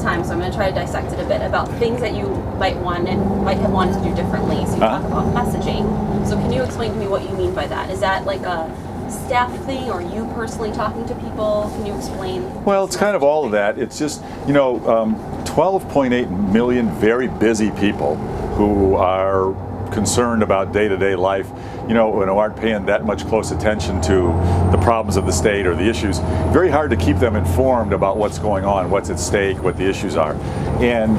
time, so I'm going to try to dissect it a bit about things that you might have wanted to do differently. So you talk about messaging. So can you explain to me what you mean by that? Is that like a staff thing, or you personally talking to people? Can you explain? Well, it's kind of all of that. It's just, 12.8 million very busy people who are concerned about day-to-day life, who aren't paying that much close attention to the problems of the state or the issues. Very hard to keep them informed about what's going on, what's at stake, what the issues are. And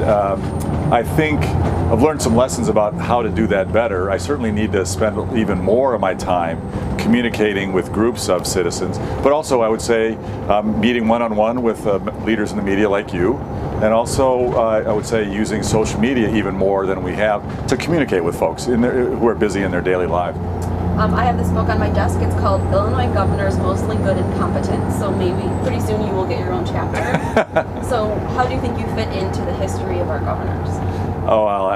I think I've learned some lessons about how to do that better. I certainly need to spend even more of my time communicating with groups of citizens, but also I would say meeting one-on-one with leaders in the media like you, and also I would say using social media even more than we have to communicate with folks who are busy in their daily lives. I have this book on my desk. It's called Illinois Governors Mostly Good and Competent. So maybe pretty soon you will get your own chapter. So how do you think you fit into the history of our governors? Oh, well,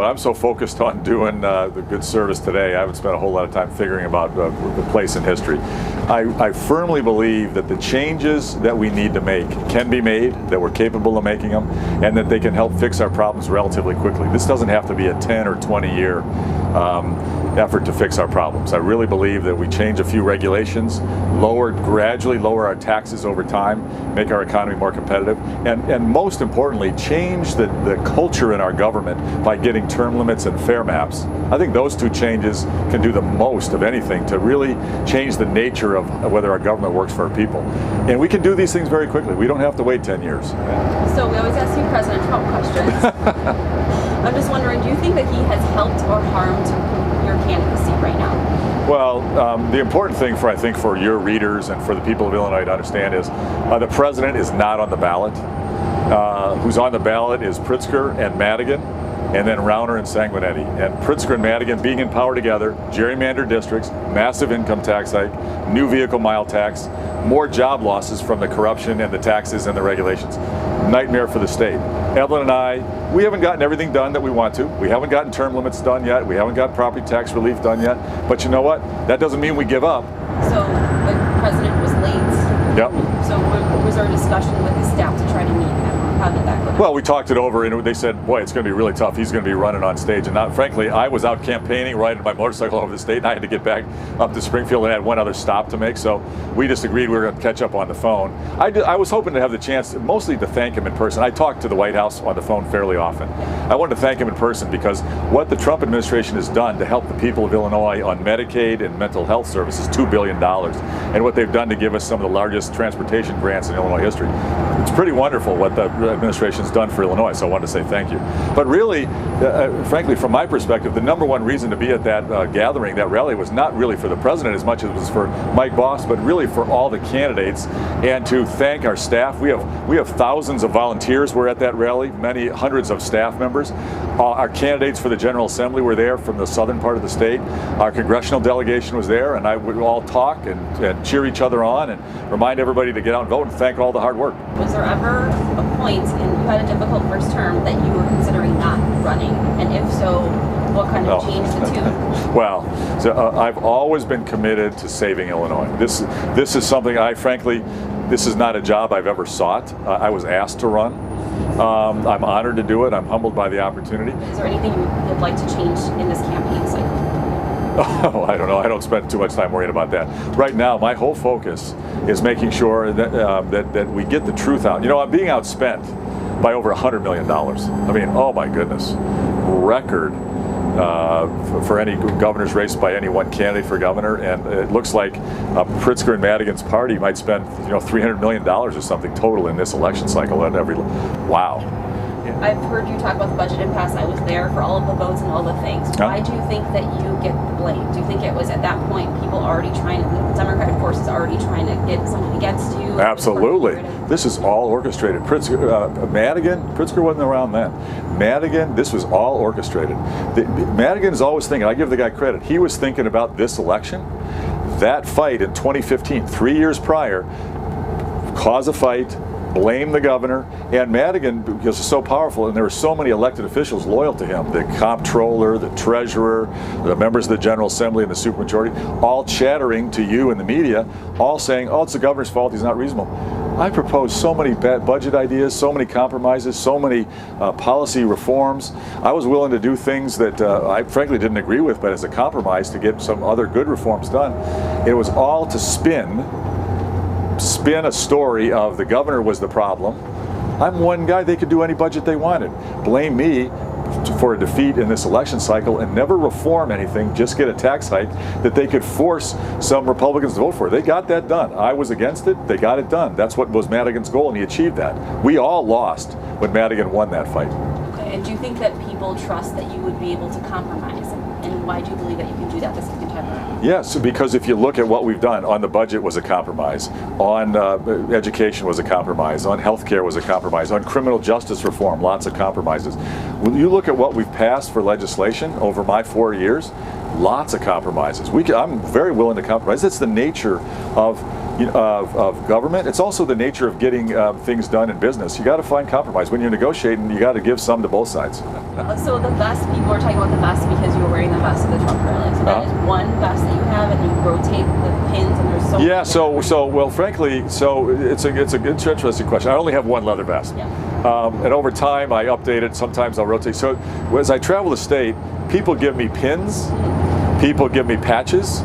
I'm so focused on doing the good service today, I haven't spent a whole lot of time figuring about the place in history. I firmly believe that the changes that we need to make can be made, that we're capable of making them, and that they can help fix our problems relatively quickly. This doesn't have to be a 10 or 20 year effort to fix our problems. I really believe that we change a few regulations, gradually lower our taxes over time, make our economy more competitive, and most importantly, change the culture in our government by getting term limits and fare maps. I think those two changes can do the most of anything to really change the nature of whether our government works for our people. And we can do these things very quickly. We don't have to wait 10 years. So we always ask you President Trump questions. I'm just wondering, do you think that he has helped or harmed your candidacy right now? Well, the important thing I think for your readers and for the people of Illinois to understand is the president is not on the ballot. Who's on the ballot is Pritzker and Madigan, and then Rauner and Sanguinetti. And Pritzker and Madigan being in power together, gerrymandered districts, massive income tax hike, new vehicle mile tax, more job losses from the corruption and the taxes and the regulations. Nightmare for the state. Evelyn and I, we haven't gotten everything done that we want to. We haven't gotten term limits done yet. We haven't got property tax relief done yet. But you know what? That doesn't mean we give up. So the president was late. Yep. So was there a discussion with his staff to try to meet him? How did that go down? Well, we talked it over, and they said, boy, it's going to be really tough. He's going to be running on stage. And frankly, I was out campaigning, riding my motorcycle over the state, and I had to get back up to Springfield and had one other stop to make. So we just agreed we were going to catch up on the phone. I was hoping to have the chance, mostly to thank him in person. I talked to the White House on the phone fairly often. I wanted to thank him in person because what the Trump administration has done to help the people of Illinois on Medicaid and mental health services, $2 billion, and what they've done to give us some of the largest transportation grants in Illinois history. It's pretty wonderful what the administration's done for Illinois, so I wanted to say thank you. But really, frankly, from my perspective, the number one reason to be at that gathering, that rally, was not really for the president as much as it was for Mike Boss, but really for all the candidates, and to thank our staff. We have thousands of volunteers were at that rally, many hundreds of staff members. Our candidates for the General Assembly were there from the southern part of the state. Our congressional delegation was there, and I would all talk and cheer each other on and remind everybody to get out and vote and thank all the hard work. Was there ever a point, and you had a difficult first term, that you were considering not running? And if so, what kind of changed the tune? Well, I've always been committed to saving Illinois. This is something this is not a job I've ever sought. I was asked to run. I'm honored to do it. I'm humbled by the opportunity. Is there anything you would like to change in this campaign cycle? Oh, I don't know. I don't spend too much time worrying about that. Right now, my whole focus is making sure that we get the truth out. I'm being outspent by over $100 million. I mean, oh my goodness, record for any governor's race by any one candidate for governor, and it looks like Pritzker and Madigan's party might spend $300 million or something total in this election cycle at every. Wow. I've heard you talk about the budget impasse. I was there for all of the votes and all the things. Why do you think that you get the blame? Do you think it was at that point people already trying to, the Democratic forces already trying to get someone against you? Absolutely. This is all orchestrated. Pritzker wasn't around then. Madigan, this was all orchestrated. Madigan is always thinking, I give the guy credit, he was thinking about this election. That fight in 2015, 3 years prior, cause a fight, blame the governor, and Madigan, because it's so powerful, and there were so many elected officials loyal to him, the comptroller, the treasurer, the members of the General Assembly and the supermajority, all chattering to you in the media, all saying, oh, it's the governor's fault, he's not reasonable. I proposed so many budget ideas, so many compromises, so many policy reforms. I was willing to do things that I frankly didn't agree with, but as a compromise to get some other good reforms done. It was all to spin a story of the governor was the problem. I'm one guy, they could do any budget they wanted. Blame me for a defeat in this election cycle and never reform anything, just get a tax hike that they could force some Republicans to vote for. They got that done. I was against it, they got it done. That's what was Madigan's goal, and he achieved that. We all lost when Madigan won that fight. Okay, and do you think that people trust that you would be able to compromise? And why do you believe that you can do that the second time around? Yes, because if you look at what we've done, on the budget was a compromise, on education was a compromise, on healthcare was a compromise, on criminal justice reform, lots of compromises. When you look at what we've passed for legislation over my 4 years, lots of compromises. I'm very willing to compromise. It's the nature of government. It's also the nature of getting things done in business. You got to find compromise. When you're negotiating, you got to give some to both sides. So the vest, people are talking about the vest because you were wearing the vest of the Trump rally. So that is one vest that you have, and you rotate the pins, and there's so many. Well, frankly, it's a good, interesting question. I only have one leather vest, and over time I update it. Sometimes I'll rotate. So as I travel the state, people give me pins, people give me patches,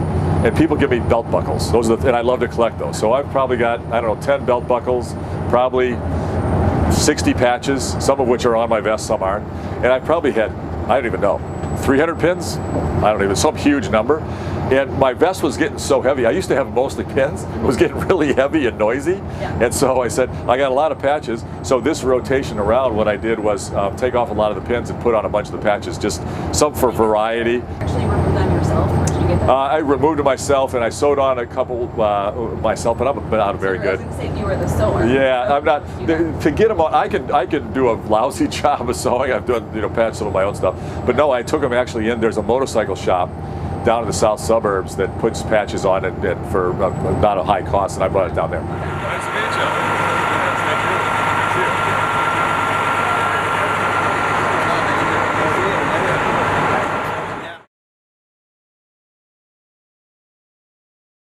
and people give me belt buckles. Those are and I love to collect those. So I've probably got, I don't know, 10 belt buckles, probably 60 patches, some of which are on my vest, some aren't. And I probably had, I don't even know, 300 pins? I don't even, some huge number. And my vest was getting so heavy. I used to have mostly pins. It was getting really heavy and noisy. And so I said, I got a lot of patches. So this rotation around, what I did was take off a lot of the pins and put on a bunch of the patches, just some for variety. Actually remove them yourself, or did you get them? I removed them myself, and I sewed on a couple myself, but I'm not very good. I was going to say you were the sewer. Yeah, I'm not. To get them on, I can do a lousy job of sewing. I've done, patched some of my own stuff. But no, I took them actually in. There's a motorcycle shop down in the south suburbs that puts patches on it and for not a high cost, and I brought it down there.